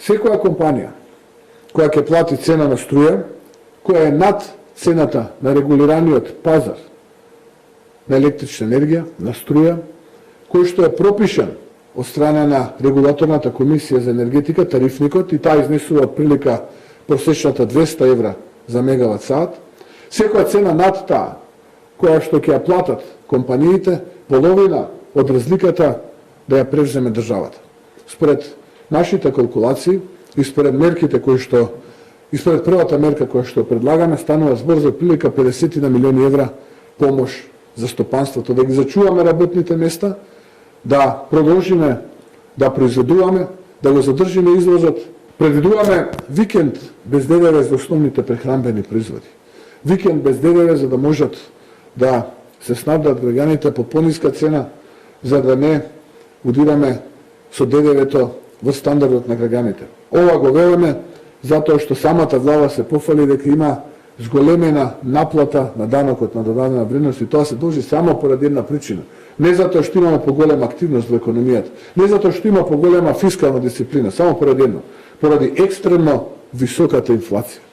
Секоја компанија која ќе плати цена на струја, која е над цената на регулираниот пазар на електрична енергија, на струја, кој што е пропишан од страна на регулаторната комисија за енергетика, тарифникот, и таа изнесува отприлика просечната 200 евра за мегават саат, секоја цена над таа, која што ќе ја платат компаниите, половина од разликата да ја превземе државата. Според нашите калкулации и според мерките кои што и според првата мерка која што предлагаме, станува збор за отприлика 50 на милиони евра помош за стопанството, да ги зачуваме работните места, да продолжиме да произведуваме, да го задржиме извозот, предвидуваме викенд без ДДВ за основните прехранбени производи. Викенд без ДДВ за да можат да се снабдат граѓаните по пониска цена, за да не удираме со ДДВ-то во стандардот на граѓаните. Ова го велеме затоа што самата влада се пофали дека има зголемена наплата на данокот на додадена вредност, и тоа се должи само поради една причина. Не затоа што имаме поголема активност во економијата, не затоа што има поголема фискална дисциплина, само поради едно, поради екстремно високата инфлација.